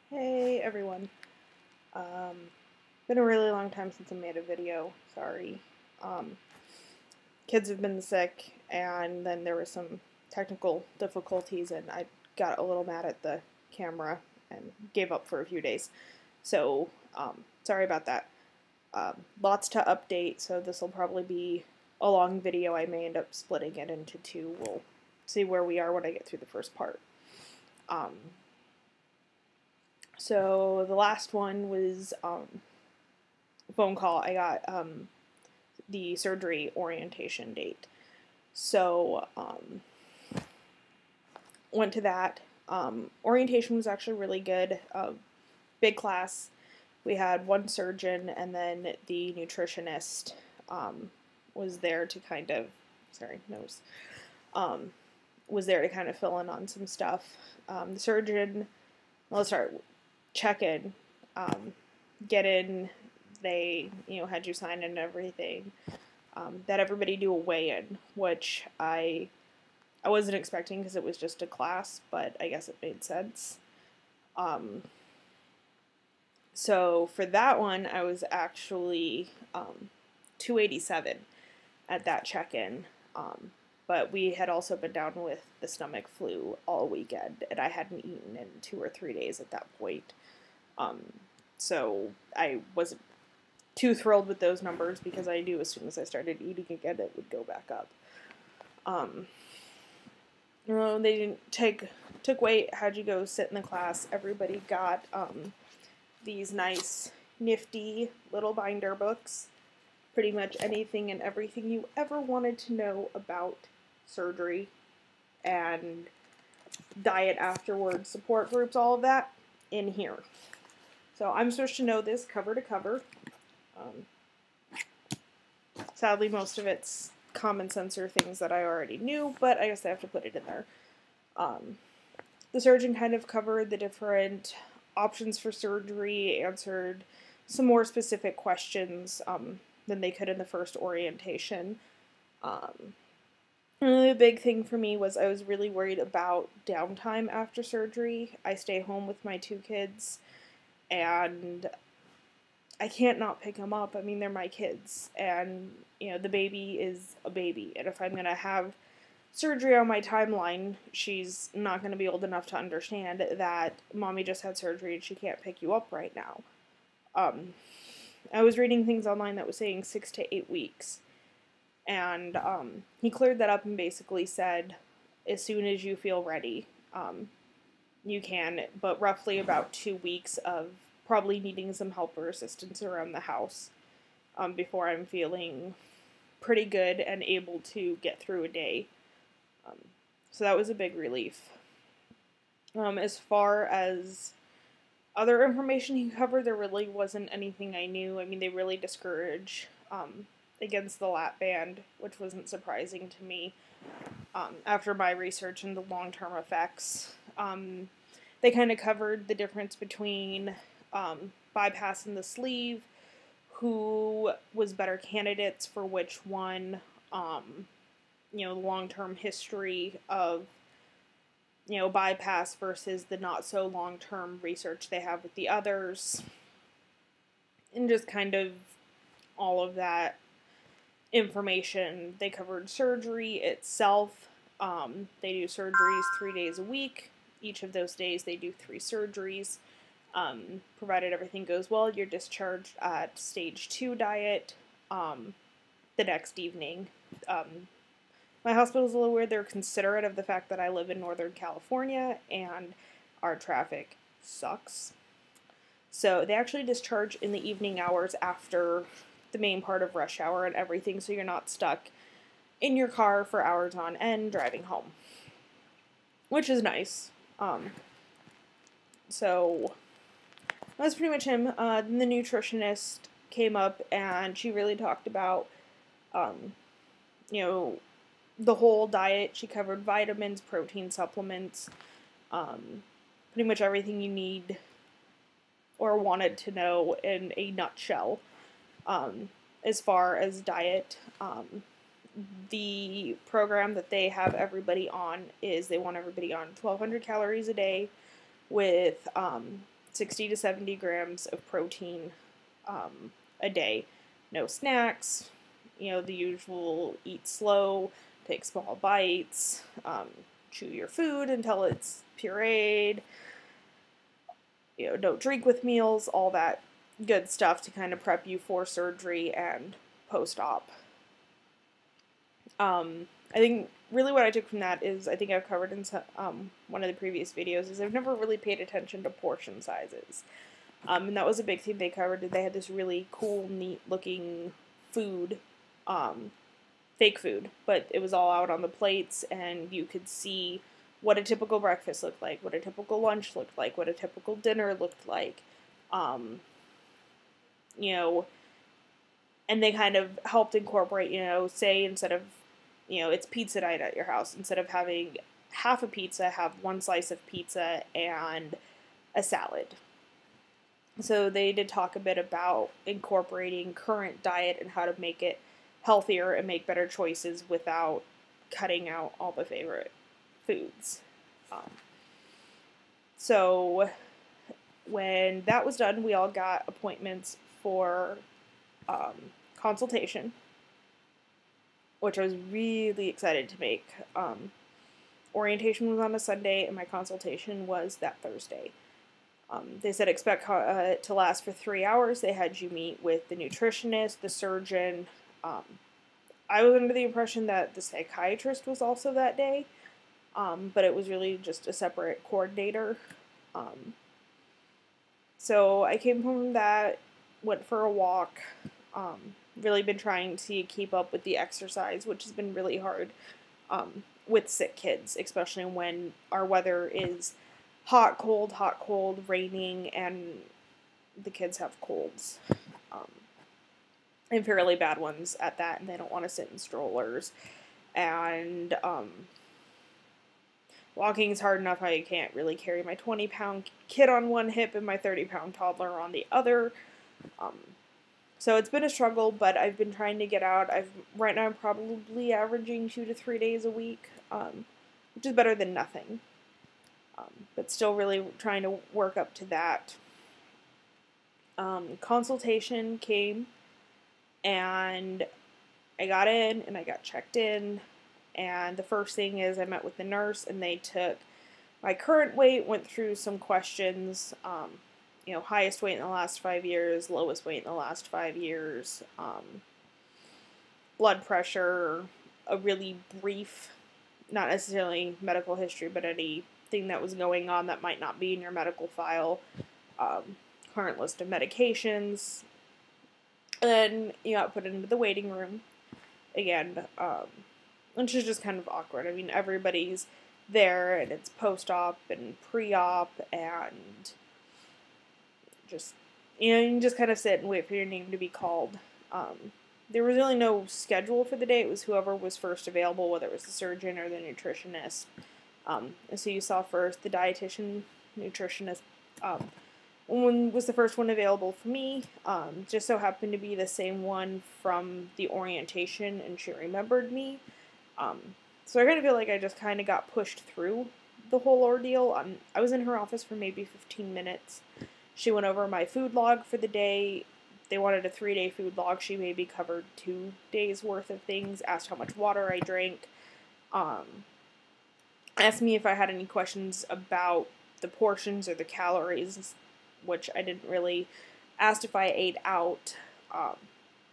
Hey everyone. Been a really long time since I made a video. Sorry. Um, Kids have been sick, and then there were some technical difficulties, and I got a little mad at the camera and gave up for a few days. So, sorry about that. Lots to update, so this will probably be a long video. I may end up splitting it into two. We'll see where we are when I get through the first part. Um, so the last one was phone call. I got the surgery orientation date. So went to that. Orientation was actually really good. Big class. We had one surgeon, and then the nutritionist was there to kind of, sorry, nose, was there to kind of fill in on some stuff. The surgeon, let's start, check in, get in. They, had you sign in and everything. That everybody do a weigh-in, which I wasn't expecting because it was just a class, but I guess it made sense. So for that one, I was actually 287 at that check-in. But we had also been down with the stomach flu all weekend, and I hadn't eaten in 2 or 3 days at that point. So I wasn't too thrilled with those numbers because I knew as soon as I started eating again, it would go back up. They didn't took weight, had you go sit in the class. Everybody got these nice, nifty little binder books. Pretty much anything and everything you ever wanted to know about surgery and diet afterwards, support groups, all of that in here. So I'm supposed to know this cover to cover. Sadly, most of it's common sense or things that I already knew, but I guess I have to put it in there. The surgeon kind of covered the different options for surgery, answered some more specific questions than they could in the first orientation. The big thing for me was I was really worried about downtime after surgery. I stay home with my 2 kids, and I can't not pick them up. I mean, they're my kids, and, the baby is a baby, and if I'm going to have surgery on my timeline, she's not going to be old enough to understand that mommy just had surgery and she can't pick you up right now. I was reading things online that was saying 6 to 8 weeks, and he cleared that up and basically said, as soon as you feel ready, you can, but roughly about 2 weeks of probably needing some help or assistance around the house before I'm feeling pretty good and able to get through a day. So that was a big relief. As far as other information he covered, there really wasn't anything I knew. I mean, they really discourage against the lap band, which wasn't surprising to me after my research into long-term effects. They kind of covered the difference between bypass and the sleeve, who was better candidates for which one, the long-term history of, bypass versus the not-so-long-term research they have with the others, and just kind of all of that information. They covered surgery itself. They do surgeries 3 days a week. Each of those days they do 3 surgeries. Provided everything goes well, you're discharged at stage 2 diet the next evening. My hospital's a little weird. They're considerate of the fact that I live in Northern California and our traffic sucks. So they actually discharge in the evening hours after the main part of rush hour and everything, so you're not stuck in your car for hours on end driving home, which is nice. So that's pretty much him. Then the nutritionist came up and she really talked about, the whole diet. She covered vitamins, protein supplements, pretty much everything you need or wanted to know in a nutshell. As far as diet, the program that they have everybody on is they want everybody on 1,200 calories a day with 60 to 70 grams of protein a day. No snacks, the usual eat slow, take small bites, chew your food until it's pureed, don't drink with meals, all that good stuff to kind of prep you for surgery and post-op. I think really what I took from that is, I think I've covered in one of the previous videos, is I've never really paid attention to portion sizes. And that was a big thing they covered. They had this really cool, neat looking food, fake food, but it was all out on the plates, and you could see what a typical breakfast looked like, what a typical lunch looked like, what a typical dinner looked like, and they kind of helped incorporate, say instead of, it's pizza night at your house, instead of having half a pizza, have one slice of pizza and a salad. So they did talk a bit about incorporating current diet and how to make it healthier and make better choices without cutting out all the favorite foods. So when that was done, we all got appointments for consultation, which I was really excited to make. Orientation was on a Sunday, and my consultation was that Thursday. They said expect to last for 3 hours. They had you meet with the nutritionist, the surgeon. I was under the impression that the psychiatrist was also that day, but it was really just a separate coordinator. So I came home from that, went for a walk, really been trying to keep up with the exercise, which has been really hard with sick kids, especially when our weather is hot, cold, raining, and the kids have colds, and fairly bad ones at that, and they don't want to sit in strollers, and walking is hard enough. I can't really carry my 20-pound kid on one hip and my 30-pound toddler on the other. So it's been a struggle, but I've been trying to get out. Right now I'm probably averaging 2 to 3 days a week, which is better than nothing. But still really trying to work up to that. Consultation came, and I got in, and I got checked in, and the first thing is I met with the nurse, and they took my current weight, went through some questions, highest weight in the last 5 years, lowest weight in the last 5 years, blood pressure, a really brief, not necessarily medical history, but anything that was going on that might not be in your medical file, current list of medications, and then you got put into the waiting room again, which is just kind of awkward. I mean, everybody's there, and it's post-op and pre-op, and just, you can just kind of sit and wait for your name to be called. There was really no schedule for the day. It was whoever was first available, whether it was the surgeon or the nutritionist. So you saw first the dietitian, nutritionist. One was the first one available for me. Just so happened to be the same one from the orientation, and she remembered me. So I kind of feel like I just kind of got pushed through the whole ordeal. I was in her office for maybe 15 minutes. She went over my food log for the day. They wanted a 3-day food log. She maybe covered 2 days worth of things, asked how much water I drank, asked me if I had any questions about the portions or the calories, which I didn't really, asked if I ate out,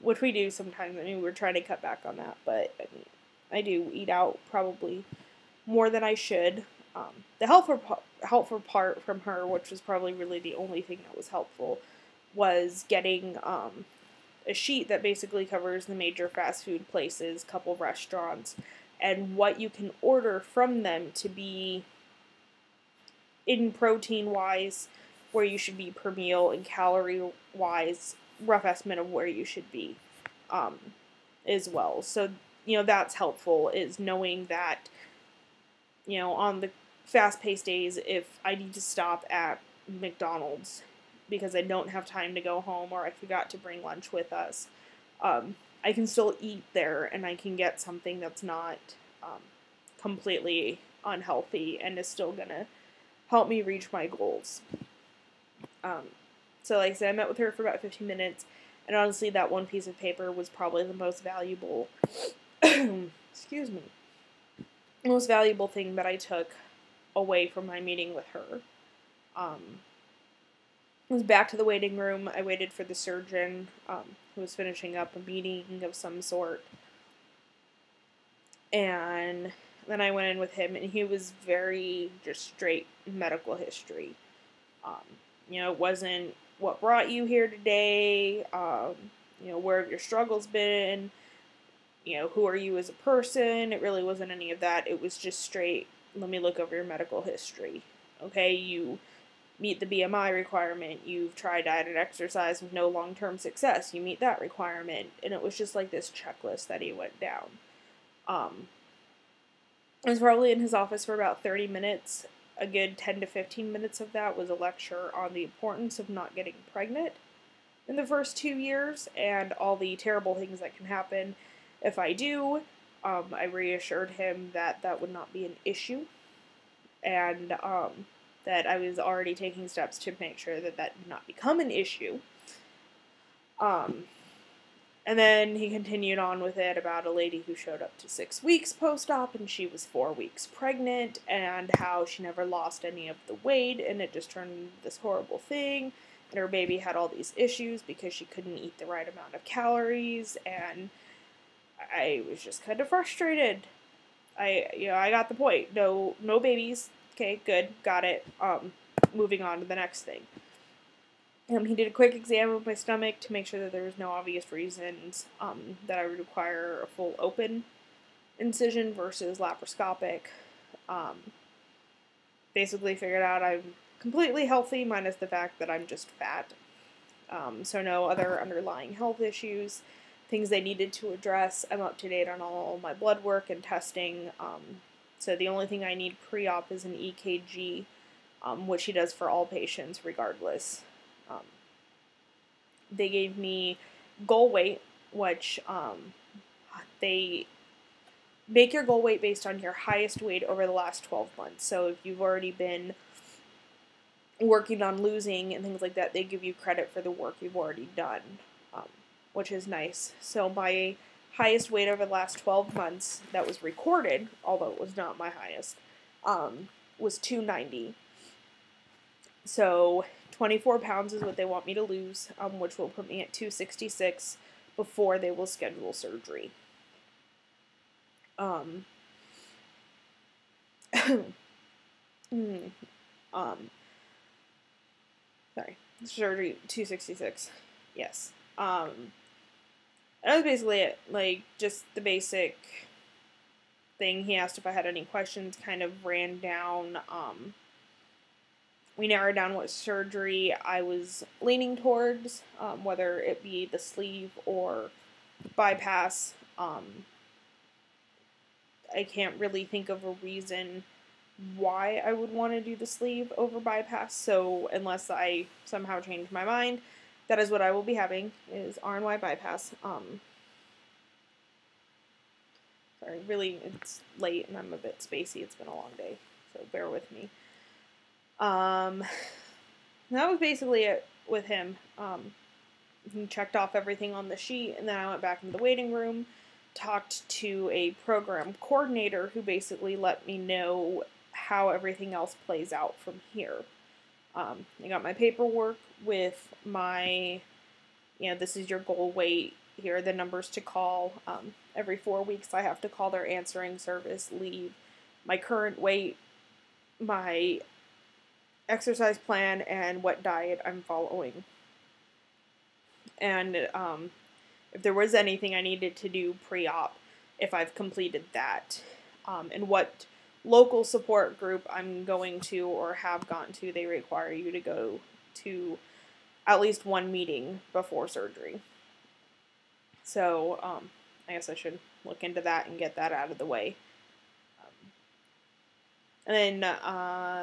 which we do sometimes. I mean, we're trying to cut back on that, but I mean, I do eat out probably more than I should. The helpful part from her, which was probably really the only thing that was helpful, was getting a sheet that basically covers the major fast food places, couple restaurants, and what you can order from them to be in protein-wise where you should be per meal, and calorie-wise, rough estimate of where you should be as well. So, that's helpful, is knowing that, on the fast-paced days, if I need to stop at McDonald's because I don't have time to go home, or I forgot to bring lunch with us, I can still eat there, and I can get something that's not completely unhealthy and is still going to help me reach my goals. So like I said, I met with her for about 15 minutes, and honestly, that one piece of paper was probably the most valuable, excuse me, most valuable thing that I took away from my meeting with her. I was back to the waiting room. I waited for the surgeon, who was finishing up a meeting of some sort. And then I went in with him, and he was very just straight medical history. It wasn't what brought you here today, where have your struggles been, who are you as a person. It really wasn't any of that. It was just straight, let me look over your medical history. Okay, you meet the BMI requirement, you've tried diet and exercise with no long-term success, you meet that requirement. And it was just like this checklist that he went down. I was probably in his office for about 30 minutes. A good 10 to 15 minutes of that was a lecture on the importance of not getting pregnant in the first 2 years and all the terrible things that can happen if I do. I reassured him that that would not be an issue, and that I was already taking steps to make sure that that did not become an issue. And then he continued on with it about a lady who showed up to 6 weeks post-op and she was 4 weeks pregnant, and how she never lost any of the weight and it just turned into this horrible thing, and her baby had all these issues because she couldn't eat the right amount of calories, and I was just kind of frustrated. I got the point. No babies. Okay, good, got it. Moving on to the next thing. He did a quick exam of my stomach to make sure that there was no obvious reasons that I would require a full open incision versus laparoscopic. Basically figured out I'm completely healthy, minus the fact that I'm just fat. So no other underlying health issues, things they needed to address. I'm up to date on all my blood work and testing. So the only thing I need pre-op is an EKG, which he does for all patients regardless. They gave me goal weight, which they make your goal weight based on your highest weight over the last 12 months. So if you've already been working on losing and things like that, they give you credit for the work you've already done, which is nice. So my highest weight over the last 12 months that was recorded, although it was not my highest, was 290. So 24 pounds is what they want me to lose, which will put me at 266 before they will schedule surgery. Sorry, surgery 266. Yes. That was basically it. Like, just the basic thing. He asked if I had any questions, kind of ran down, we narrowed down what surgery I was leaning towards, whether it be the sleeve or bypass. I can't really think of a reason why I would want to do the sleeve over bypass, so unless I somehow change my mind, that is what I will be having, is RNY bypass. Sorry, really, it's late and I'm a bit spacey. It's been a long day, so bear with me. That was basically it with him. He checked off everything on the sheet, and then I went back into the waiting room, talked to a program coordinator who basically let me know how everything else plays out from here. I got my paperwork with my, this is your goal weight, here are the numbers to call. Every 4 weeks I have to call their answering service, leave my current weight, my exercise plan, and what diet I'm following. And if there was anything I needed to do pre-op, if I've completed that, and what local support group I'm going to or have gone to, they require you to go to at least one meeting before surgery. So I guess I should look into that and get that out of the way. And then,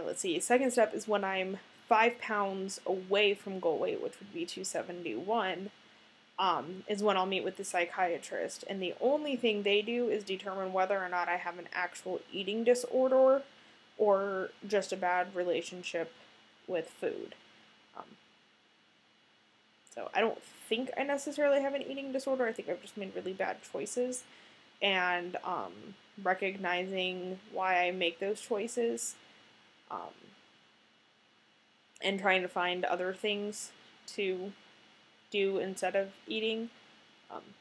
let's see, second step is when I'm 5 pounds away from goal weight, which would be 271, is when I'll meet with the psychiatrist. And the only thing they do is determine whether or not I have an actual eating disorder or just a bad relationship with food. So I don't think I necessarily have an eating disorder. I think I've just made really bad choices. And recognizing why I make those choices, um, and trying to find other things to do instead of eating.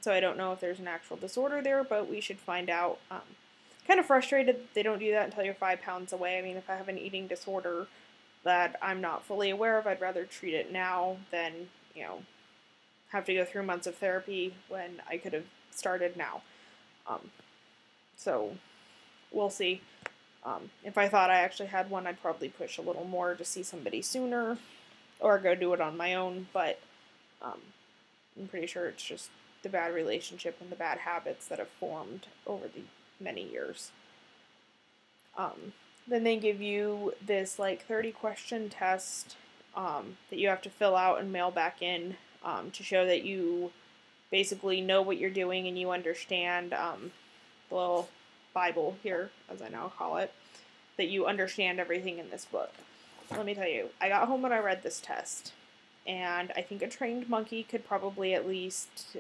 So I don't know if there's an actual disorder there, but we should find out. Kind of frustrated that they don't do that until you're 5 pounds away. I mean, if I have an eating disorder that I'm not fully aware of, I'd rather treat it now than, have to go through months of therapy when I could have started now. So we'll see. If I thought I actually had one, I'd probably push a little more to see somebody sooner or go do it on my own, but I'm pretty sure it's just the bad relationship and the bad habits that have formed over the many years. Then they give you this 30 question test that you have to fill out and mail back in to show that you basically know what you're doing and you understand the little Bible here, as I now call it, that you understand everything in this book. Let me tell you, I got home and I read this test, and I think a trained monkey could probably at least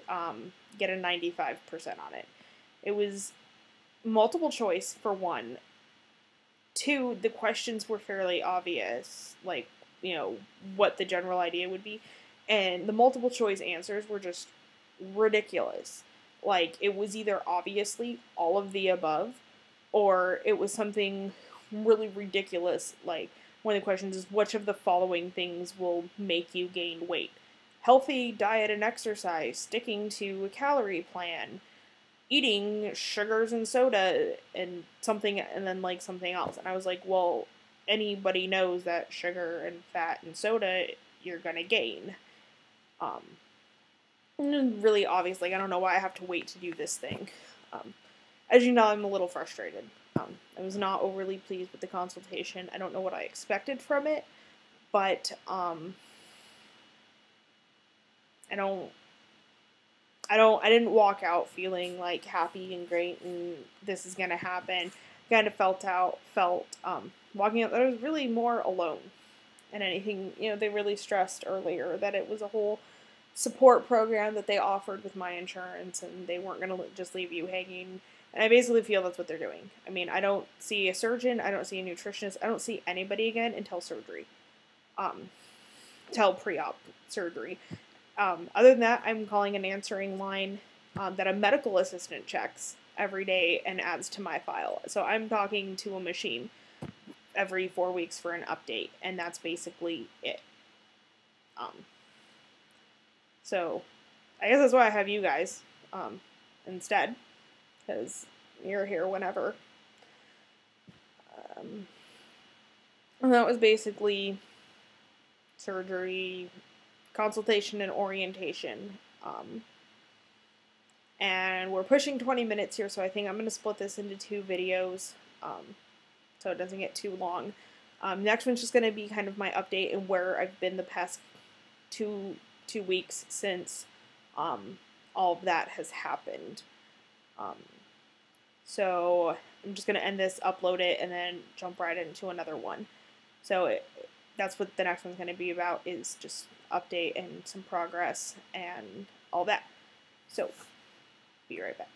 get a 95% on it. It was multiple choice, for one. Two, the questions were fairly obvious, what the general idea would be. And the multiple choice answers were just ridiculous. It was either obviously all of the above, or it was something really ridiculous. One of the questions is, which of the following things will make you gain weight? Healthy diet and exercise, sticking to a calorie plan, eating sugars and soda, and something, and then something else. And I was like, well, anybody knows that sugar and fat and soda you're gonna gain. Really obvious. I don't know why I have to wait to do this thing. As you know, I'm a little frustrated. I was not overly pleased with the consultation. I don't know what I expected from it, but I didn't walk out feeling happy and great and this is gonna happen. Kind of felt walking out that I was really more alone than anything. They really stressed earlier that it was a whole support program that they offered with my insurance, and they weren't gonna just leave you hanging. And I basically feel that's what they're doing. I mean, I don't see a surgeon, I don't see a nutritionist, I don't see anybody again until surgery. Until pre-op surgery. Other than that, I'm calling an answering line that a medical assistant checks every day and adds to my file. So I'm talking to a machine every 4 weeks for an update, and that's basically it. So I guess that's why I have you guys instead, because you're here whenever. And that was basically surgery, consultation, and orientation. And we're pushing 20 minutes here, so I think I'm going to split this into 2 videos so it doesn't get too long. Next one's just going to be kind of my update and where I've been the past two weeks since all of that has happened. So I'm just going to end this, upload it, and then jump right into another one. So that's what the next one's going to be about, is just update and some progress and all that. So, be right back.